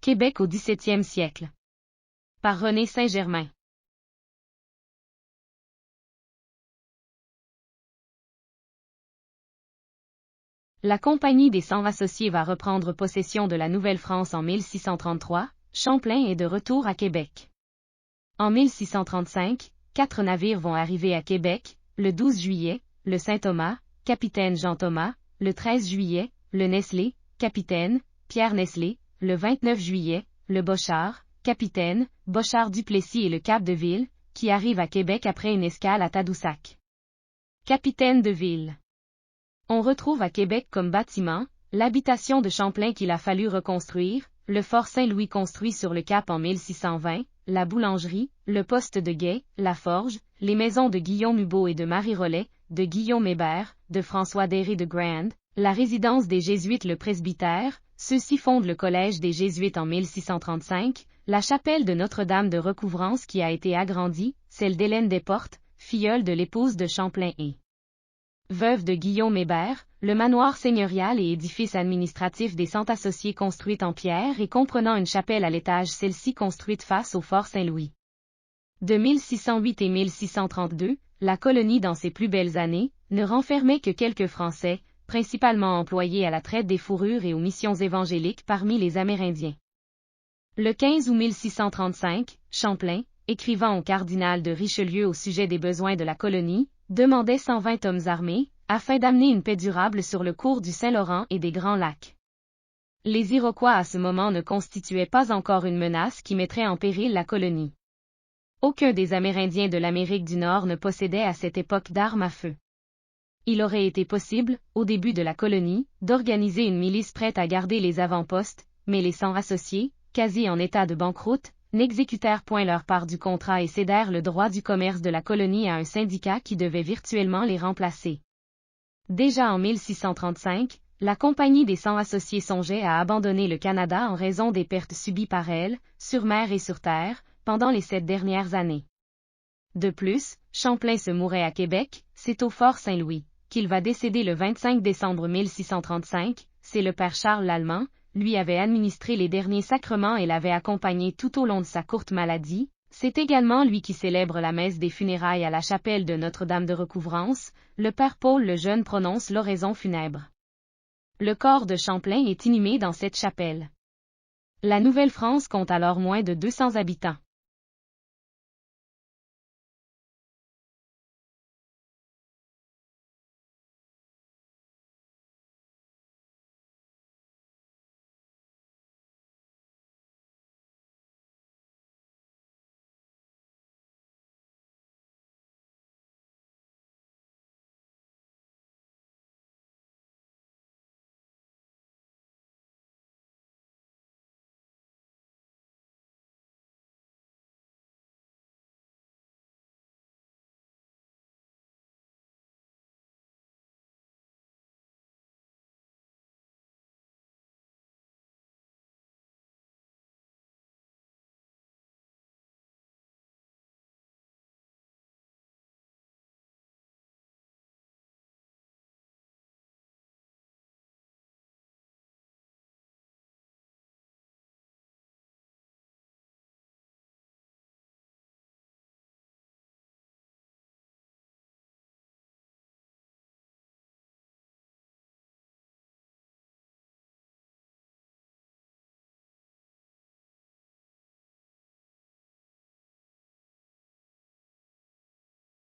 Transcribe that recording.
Québec au XVIIe siècle. Par René Saint-Germain. La Compagnie des 100 associés va reprendre possession de la Nouvelle-France en 1633, Champlain est de retour à Québec. En 1635, 4 navires vont arriver à Québec, le 12 juillet, le Saint-Thomas, capitaine Jean Thomas, le 13 juillet, le Nestlé, capitaine, Pierre Nestlé, le 29 juillet, le Bochart, capitaine, Bochart Duplessis et le Cap de Ville, qui arrive à Québec après une escale à Tadoussac. Capitaine de Ville. On retrouve à Québec comme bâtiment, l'habitation de Champlain qu'il a fallu reconstruire, le fort Saint-Louis construit sur le Cap en 1620, la boulangerie, le poste de guet, la forge, les maisons de Guillaume Hubault et de Marie Rollet, de Guillaume Hébert, de François Déré de Grand, la résidence des Jésuites le presbytère, ceux-ci fondent le collège des Jésuites en 1635, la chapelle de Notre-Dame de Recouvrance qui a été agrandie, celle d'Hélène Desportes, filleule de l'épouse de Champlain et veuve de Guillaume Hébert, le manoir seigneurial et édifice administratif des 100 associés construite en pierre et comprenant une chapelle à l'étage, celle-ci construite face au fort Saint-Louis. De 1608 et 1632, la colonie dans ses plus belles années, ne renfermait que quelques Français, principalement employés à la traite des fourrures et aux missions évangéliques parmi les Amérindiens. Le 15 août 1635, Champlain, écrivant au cardinal de Richelieu au sujet des besoins de la colonie, demandait 120 hommes armés, afin d'amener une paix durable sur le cours du Saint-Laurent et des Grands Lacs. Les Iroquois à ce moment ne constituaient pas encore une menace qui mettrait en péril la colonie. Aucun des Amérindiens de l'Amérique du Nord ne possédait à cette époque d'armes à feu. Il aurait été possible, au début de la colonie, d'organiser une milice prête à garder les avant-postes, mais les 100 associés, quasi en état de banqueroute, n'exécutèrent point leur part du contrat et cédèrent le droit du commerce de la colonie à un syndicat qui devait virtuellement les remplacer. Déjà en 1635, la Compagnie des 100 associés songeait à abandonner le Canada en raison des pertes subies par elle, sur mer et sur terre, pendant les 7 dernières années. De plus, Champlain se mourait à Québec, c'est au fort Saint-Louis, qu'il va décéder le 25 décembre 1635, c'est le père Charles Lallemand, lui avait administré les derniers sacrements et l'avait accompagné tout au long de sa courte maladie, c'est également lui qui célèbre la messe des funérailles à la chapelle de Notre-Dame de Recouvrance, le père Paul le Jeune prononce l'oraison funèbre. Le corps de Champlain est inhumé dans cette chapelle. La Nouvelle-France compte alors moins de 200 habitants.